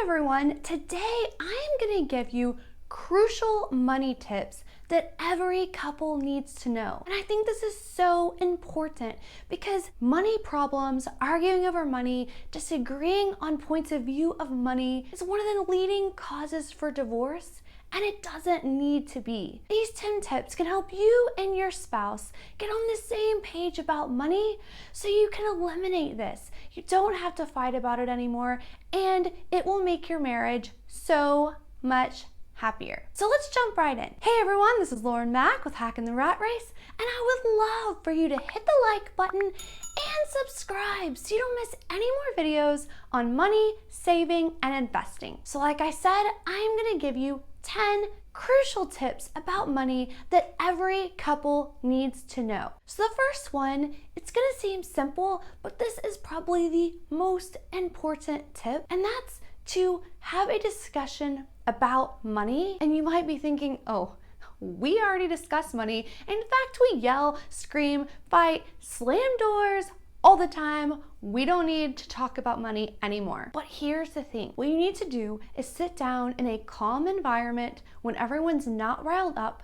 everyone, today I'm going to give you crucial money tips that every couple needs to know. And I think this is so important because money problems, arguing over money, disagreeing on points of view of money is one of the leading causes for divorce. And it doesn't need to be. These 10 tips can help you and your spouse get on the same page about money so you can eliminate this. You don't have to fight about it anymore, and it will make your marriage so much happier. So let's jump right in. Hey everyone, this is Lauren Mack with Hacking the Rat Race, and I would love for you to hit the like button and subscribe so you don't miss any more videos on money, saving, and investing. So like I said, I'm gonna give you 10 crucial tips about money that every couple needs to know. So the first one, it's gonna seem simple, but this is probably the most important tip, and that's to have a discussion about money. And you might be thinking, oh, we already discussed money. In fact, we yell, scream, fight, slam doors all the time. We don't need to talk about money anymore. But here's the thing. What you need to do is sit down in a calm environment when everyone's not riled up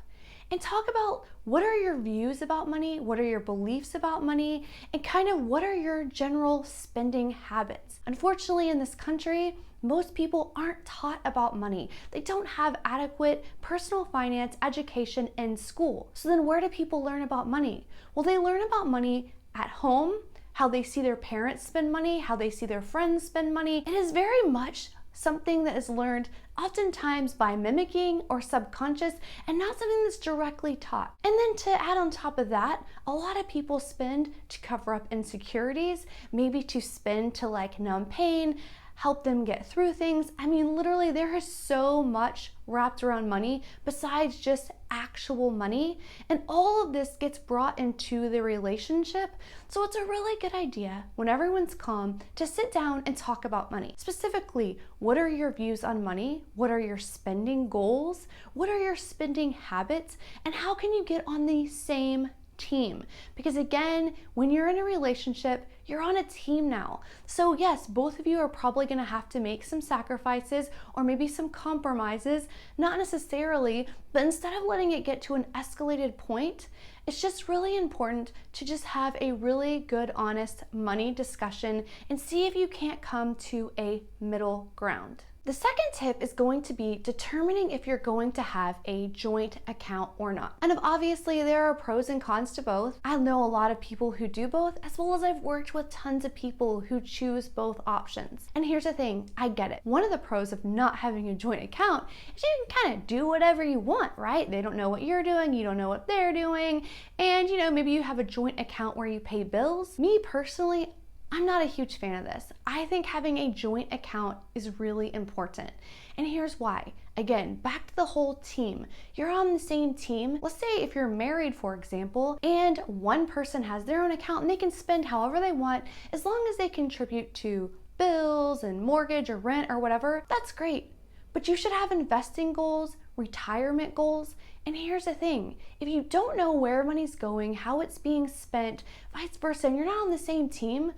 and talk about what are your views about money, what are your beliefs about money, and kind of what are your general spending habits. Unfortunately, in this country, most people aren't taught about money. They don't have adequate personal finance education in school. So then where do people learn about money? Well, they learn about money at home, how they see their parents spend money, how they see their friends spend money. It is very much something that is learned oftentimes by mimicking or subconscious and not something that's directly taught. And then to add on top of that, a lot of people spend to cover up insecurities, maybe to spend to like numb pain, help them get through things. I mean, literally there is so much wrapped around money besides just actual money. And all of this gets brought into the relationship. So it's a really good idea when everyone's calm to sit down and talk about money. Specifically, what are your views on money? What are your spending goals? What are your spending habits? And how can you get on the same team? Because again, when you're in a relationship, you're on a team now. So yes, both of you are probably gonna have to make some sacrifices or maybe some compromises, not necessarily, but instead of letting it get to an escalated point, it's just really important to just have a really good, honest money discussion and see if you can't come to a middle ground. The second tip is going to be determining if you're going to have a joint account or not. And obviously there are pros and cons to both. I know a lot of people who do both, as well as I've worked with tons of people who choose both options. And here's the thing, I get it. One of the pros of not having a joint account is you can kind of do whatever you want, right? They don't know what you're doing, you don't know what they're doing. And maybe you have a joint account where you pay bills. Me personally, I'm not a huge fan of this. I think having a joint account is really important. And here's why. Again, back to the whole team. You're on the same team. Let's say if you're married, for example, and one person has their own account and they can spend however they want as long as they contribute to bills and mortgage or rent or whatever, that's great. But you should have investing goals, retirement goals. And here's the thing, if you don't know where money's going, how it's being spent, vice versa, and you're not on the same team,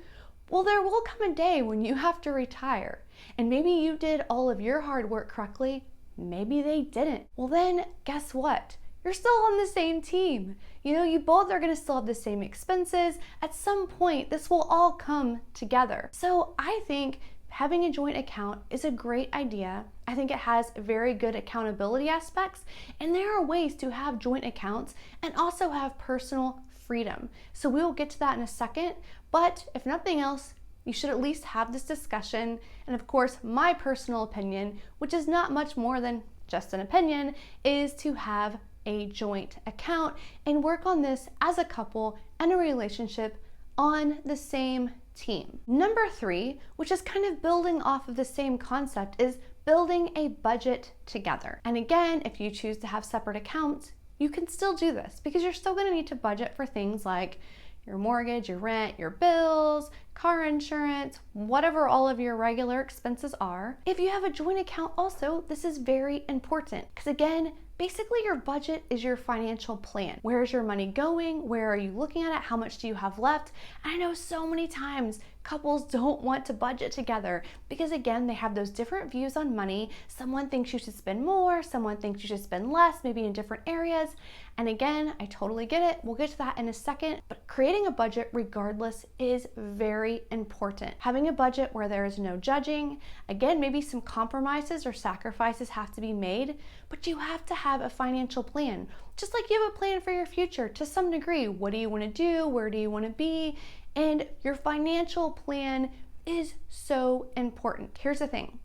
well, there will come a day when you have to retire. And maybe you did all of your hard work correctly, maybe they didn't. Well then, guess what? You're still on the same team. You both are gonna still have the same expenses. At some point, this will all come together. So I think having a joint account is a great idea. I think it has very good accountability aspects, and there are ways to have joint accounts and also have personal freedom. So we will get to that in a second, but if nothing else, you should at least have this discussion. And of course, my personal opinion, which is not much more than just an opinion, is to have a joint account and work on this as a couple and a relationship on the same team. Number 3, which is kind of building off of the same concept, is building a budget together. And again, if you choose to have separate accounts, you can still do this because you're still going to need to budget for things like your mortgage, your rent, your bills, car insurance, whatever all of your regular expenses are. If you have a joint account also, this is very important because again, basically your budget is your financial plan. Where is your money going? Where are you looking at it? How much do you have left? And I know so many times couples don't want to budget together because again, they have those different views on money. Someone thinks you should spend more, someone thinks you should spend less, maybe in different areas. And again, I totally get it. We'll get to that in a second, but creating a budget regardless is very important. Having a budget where there is no judging, again, maybe some compromises or sacrifices have to be made, but you have to have a financial plan. Just like you have a plan for your future to some degree. What do you want to do? Where do you want to be? And your financial plan is so important. Here's the thing.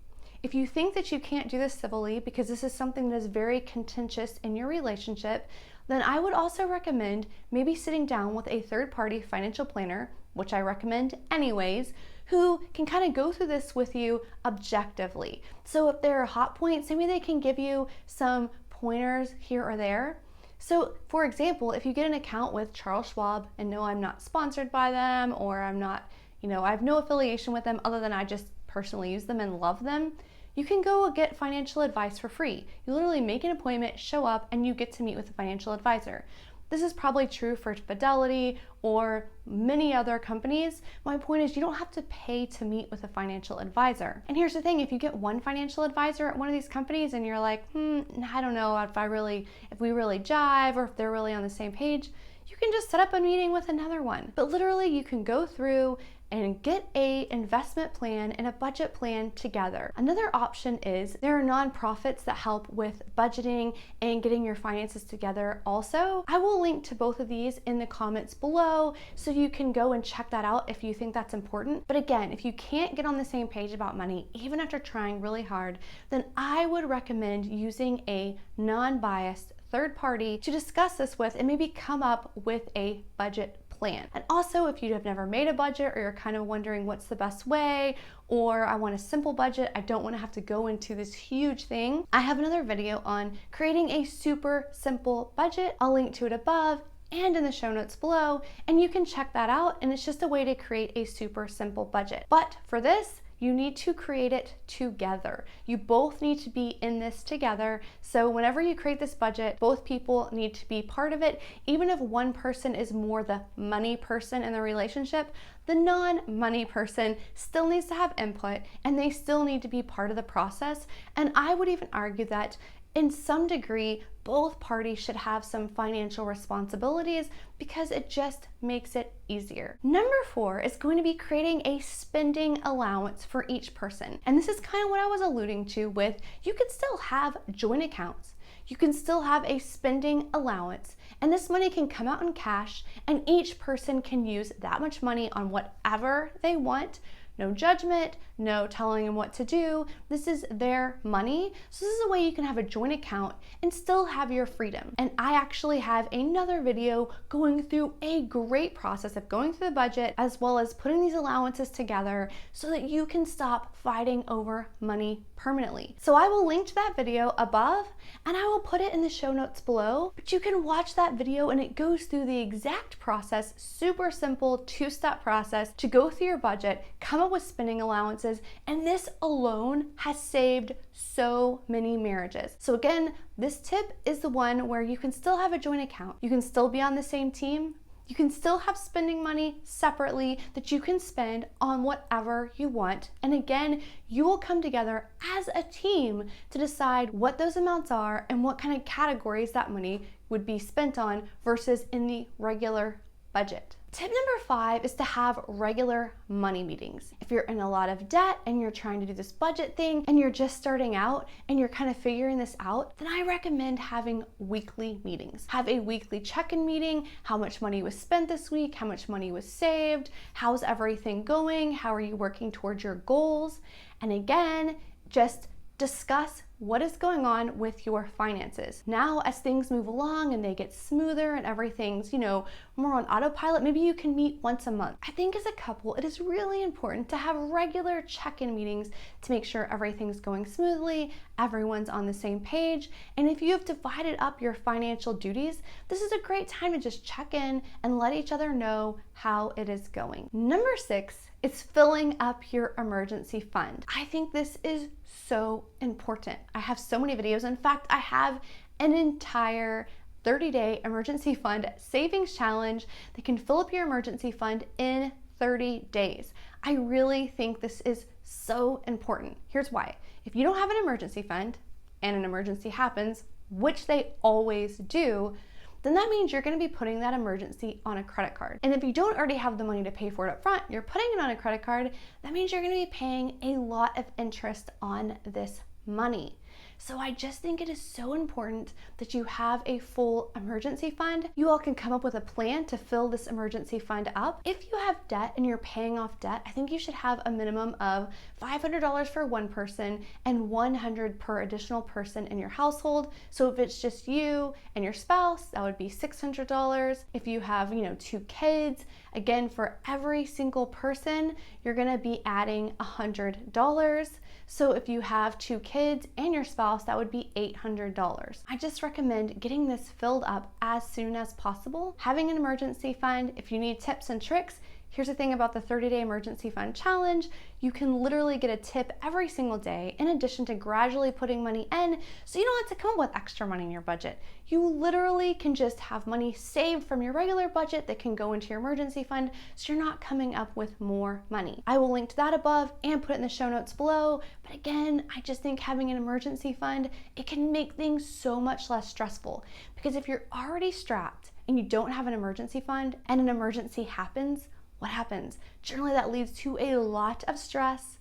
If you think that you can't do this civilly because this is something that is very contentious in your relationship, then I would also recommend maybe sitting down with a third-party financial planner, which I recommend anyways, who can kind of go through this with you objectively. So if there are hot points, maybe they can give you some pointers here or there. So for example, if you get an account with Charles Schwab, and no, I'm not sponsored by them, or I'm not, I have no affiliation with them other than I just personally use them and love them, you can go get financial advice for free. You literally make an appointment, show up, and you get to meet with a financial advisor. This is probably true for Fidelity or many other companies. My point is you don't have to pay to meet with a financial advisor. And here's the thing, if you get one financial advisor at one of these companies and you're like, I don't know if we really jive or if they're really on the same page, you can just set up a meeting with another one. But literally you can go through and get a investment plan and a budget plan together. Another option is there are nonprofits that help with budgeting and getting your finances together also. I will link to both of these in the comments below so you can go and check that out if you think that's important. But again, if you can't get on the same page about money, even after trying really hard, then I would recommend using a non-biased third party to discuss this with and maybe come up with a budget plan. And also, if you have never made a budget or you're kind of wondering what's the best way, or I want a simple budget, I don't want to have to go into this huge thing, I have another video on creating a super simple budget. I'll link to it above and in the show notes below, and you can check that out. And it's just a way to create a super simple budget. But for this, you need to create it together. You both need to be in this together. So whenever you create this budget, both people need to be part of it. Even if one person is more the money person in the relationship, the non-money person still needs to have input and they still need to be part of the process. And I would even argue that in some degree, both parties should have some financial responsibilities because it just makes it easier. Number 4 is going to be creating a spending allowance for each person. And this is kind of what I was alluding to with, you could still have joint accounts. You can still have a spending allowance, and this money can come out in cash, and each person can use that much money on whatever they want. No judgment, no telling them what to do. This is their money. So this is a way you can have a joint account and still have your freedom. And I actually have another video going through a great process of going through the budget as well as putting these allowances together so that you can stop fighting over money permanently. So I will link to that video above and I will put it in the show notes below, but you can watch that video and it goes through the exact process, super simple 2-step process to go through your budget, come up with spending allowances, and this alone has saved so many marriages. So again, this tip is the one where you can still have a joint account, you can still be on the same team, you can still have spending money separately that you can spend on whatever you want. And again, you will come together as a team to decide what those amounts are and what kind of categories that money would be spent on versus in the regular budget. Tip number 5 is to have regular money meetings. If you're in a lot of debt and you're trying to do this budget thing and you're just starting out and you're kind of figuring this out, then I recommend having weekly meetings. Have a weekly check-in meeting, how much money was spent this week, how much money was saved, how's everything going, how are you working towards your goals, and again, just discuss what is going on with your finances. Now, as things move along and they get smoother and everything's, more on autopilot, maybe you can meet once a month. I think as a couple, it is really important to have regular check-in meetings to make sure everything's going smoothly, everyone's on the same page. And if you have divided up your financial duties, this is a great time to just check in and let each other know how it is going. Number 6 is filling up your emergency fund. I think this is so important. I have so many videos. In fact, I have an entire 30-day emergency fund savings challenge that can fill up your emergency fund in 30 days. I really think this is so important. Here's why. If you don't have an emergency fund and an emergency happens, which they always do, then that means you're going to be putting that emergency on a credit card. And if you don't already have the money to pay for it up front, you're putting it on a credit card, that means you're going to be paying a lot of interest on this money. So I just think it is so important that you have a full emergency fund. You all can come up with a plan to fill this emergency fund up. If you have debt and you're paying off debt, I think you should have a minimum of $500 for one person and $100 per additional person in your household. So if it's just you and your spouse, that would be $600. If you have, 2 kids, again, for every single person, you're gonna be adding $100. So if you have 2 kids and your spouse, that would be $800. I just recommend getting this filled up as soon as possible. Having an emergency fund, if you need tips and tricks, here's the thing about the 30-day emergency fund challenge. You can literally get a tip every single day in addition to gradually putting money in, so you don't have to come up with extra money in your budget. You literally can just have money saved from your regular budget that can go into your emergency fund, so you're not coming up with more money. I will link to that above and put it in the show notes below. But again, I just think having an emergency fund, it can make things so much less stressful. Because if you're already strapped and you don't have an emergency fund and an emergency happens, what happens? Generally, that leads to a lot of stress,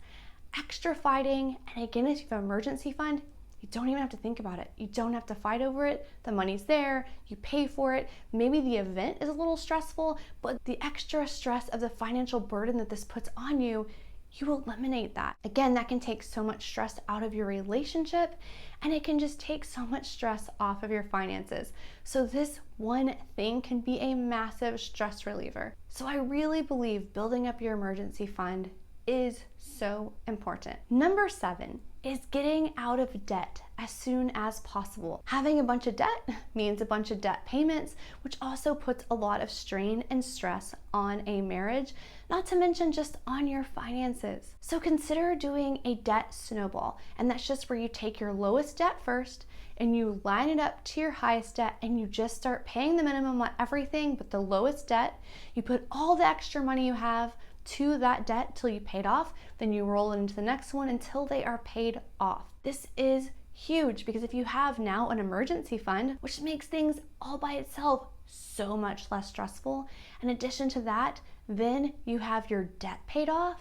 extra fighting, and again, if you have an emergency fund, you don't even have to think about it. You don't have to fight over it. The money's there, you pay for it. Maybe the event is a little stressful, but the extra stress of the financial burden that this puts on you, you eliminate that. Again, that can take so much stress out of your relationship, and it can just take so much stress off of your finances. So this one thing can be a massive stress reliever. So I really believe building up your emergency fund is so important. Number 7 is getting out of debt as soon as possible. Having a bunch of debt means a bunch of debt payments, which also puts a lot of strain and stress on a marriage, not to mention just on your finances. So consider doing a debt snowball, and that's just where you take your lowest debt first and you line it up to your highest debt and you just start paying the minimum on everything but the lowest debt. You put all the extra money you have to that debt till you paid off, then you roll it into the next one until they are paid off. This is huge because if you have now an emergency fund, which makes things all by itself so much less stressful, in addition to that, then you have your debt paid off.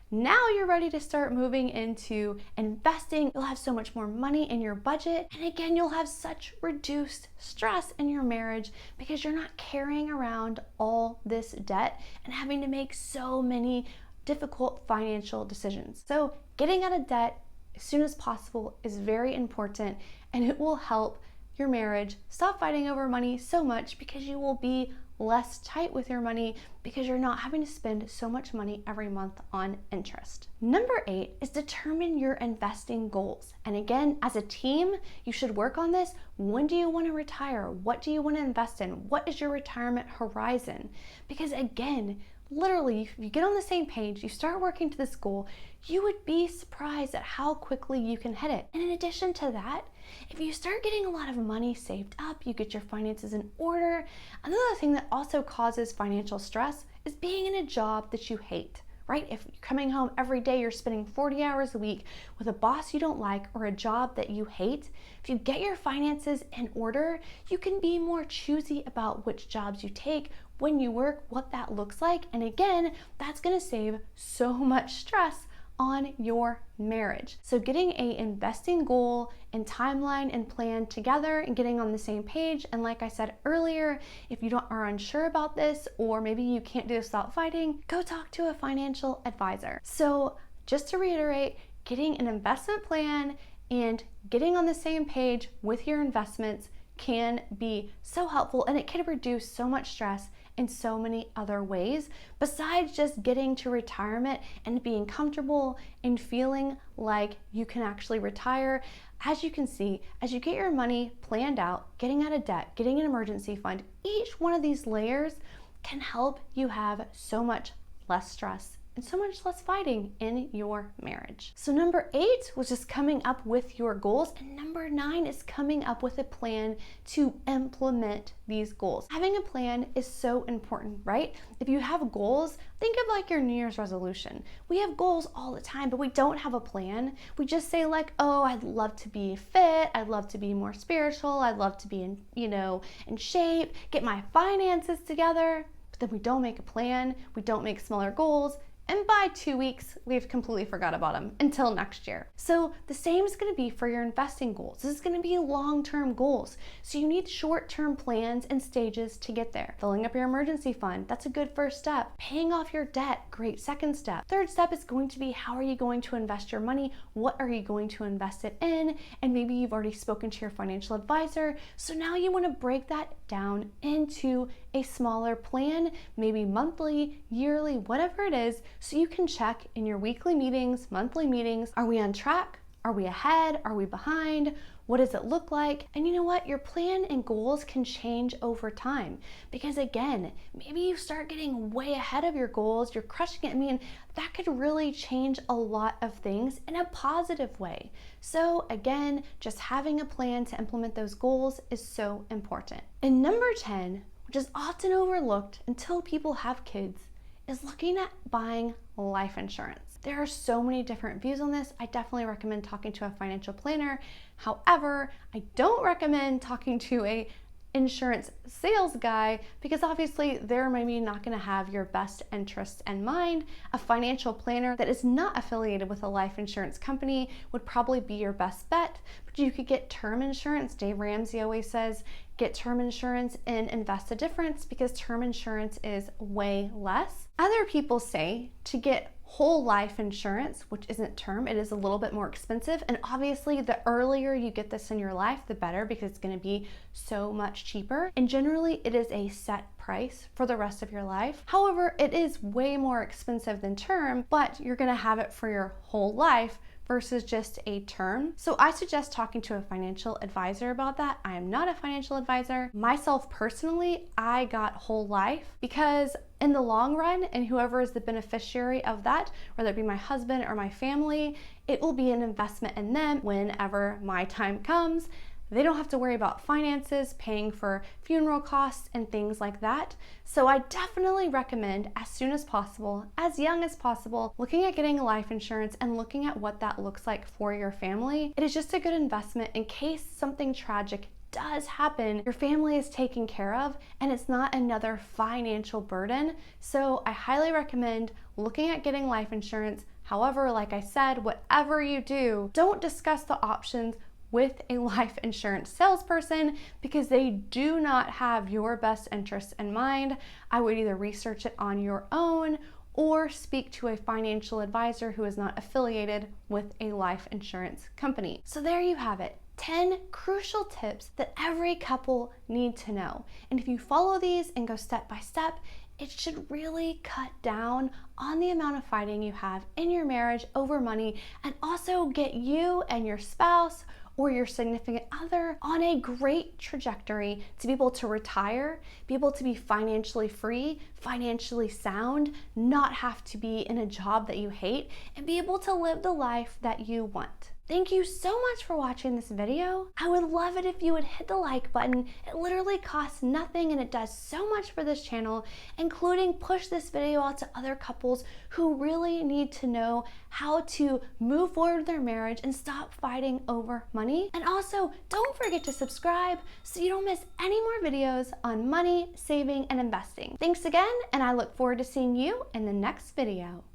Now you're ready to start moving into investing. You'll have so much more money in your budget. And again, you'll have such reduced stress in your marriage because you're not carrying around all this debt and having to make so many difficult financial decisions. So getting out of debt as soon as possible is very important, and it will help your marriage stop fighting over money so much because you will be less tight with your money because you're not having to spend so much money every month on interest. Number 8 is determine your investing goals. And again, as a team, you should work on this. When do you want to retire? What do you want to invest in? What is your retirement horizon? Because again, literally, if you get on the same page, you start working to this goal, you would be surprised at how quickly you can hit it. And in addition to that, if you start getting a lot of money saved up, you get your finances in order. Another thing that also causes financial stress is being in a job that you hate, right? If you're coming home every day, you're spending 40 hours a week with a boss you don't like or a job that you hate. If you get your finances in order, you can be more choosy about which jobs you take, when you work, what that looks like. And again, that's gonna save so much stress on your marriage. So getting a investing goal and timeline and plan together and getting on the same page. And like I said earlier, if you are unsure about this, or maybe you can't do this without fighting, go talk to a financial advisor. So just to reiterate, getting an investment plan and getting on the same page with your investments can be so helpful, and it can reduce so much stress in so many other ways besides just getting to retirement and being comfortable and feeling like you can actually retire. As you can see, as you get your money planned out, getting out of debt, getting an emergency fund, each one of these layers can help you have so much less stress and so much less fighting in your marriage. So number 8 was just coming up with your goals, and number 9 is coming up with a plan to implement these goals. Having a plan is so important, right? If you have goals, think of like your New Year's resolution. We have goals all the time, but we don't have a plan. We just say like, oh, I'd love to be fit, I'd love to be more spiritual, I'd love to be in, in shape, get my finances together. But then we don't make a plan, we don't make smaller goals, and by 2 weeks, we've completely forgot about them until next year. So the same is gonna be for your investing goals. This is gonna be long-term goals. So you need short-term plans and stages to get there. Filling up your emergency fund, that's a good first step. Paying off your debt, great second step. Third step is going to be, how are you going to invest your money? What are you going to invest it in? And maybe you've already spoken to your financial advisor. So now you wanna break that down into a smaller plan, maybe monthly, yearly, whatever it is, so you can check in your weekly meetings, monthly meetings, are we on track? Are we ahead? Are we behind? What does it look like? And you know what? Your plan and goals can change over time, because again, maybe you start getting way ahead of your goals, you're crushing it. I mean, that could really change a lot of things in a positive way. So again, just having a plan to implement those goals is so important. And number 10, which is often overlooked until people have kids, is looking at buying life insurance. There are so many different views on this. I definitely recommend talking to a financial planner. However, I don't recommend talking to a insurance sales guy, because obviously they're maybe not going to have your best interests in mind. A financial planner that is not affiliated with a life insurance company would probably be your best bet, but you could get term insurance. Dave Ramsey always says, get term insurance and invest the difference, because term insurance is way less. Other people say to get whole life insurance, which isn't term, it is a little bit more expensive. And obviously the earlier you get this in your life, the better, because it's gonna be so much cheaper. And generally it is a set price for the rest of your life. However, it is way more expensive than term, but you're gonna have it for your whole life versus just a term. So I suggest talking to a financial advisor about that. I am not a financial advisor. Myself personally, I got whole life because in the long run, and whoever is the beneficiary of that, whether it be my husband or my family, it will be an investment in them whenever my time comes. They don't have to worry about finances, paying for funeral costs and things like that. So I definitely recommend, as soon as possible, as young as possible, looking at getting life insurance and looking at what that looks like for your family. It is just a good investment in case something tragic does happen, your family is taken care of and it's not another financial burden. So I highly recommend looking at getting life insurance. However, like I said, whatever you do, don't discuss the options with a life insurance salesperson, because they do not have your best interests in mind. I would either research it on your own or speak to a financial advisor who is not affiliated with a life insurance company. So there you have it. 10 crucial tips that every couple need to know. And if you follow these and go step by step, it should really cut down on the amount of fighting you have in your marriage over money, and also get you and your spouse or your significant other on a great trajectory to be able to retire, be able to be financially free, financially sound, not have to be in a job that you hate, and be able to live the life that you want. Thank you so much for watching this video. I would love it if you would hit the like button. It literally costs nothing and it does so much for this channel, including push this video out to other couples who really need to know how to move forward with their marriage and stop fighting over money. And also, don't forget to subscribe so you don't miss any more videos on money, saving, and investing. Thanks again, and I look forward to seeing you in the next video.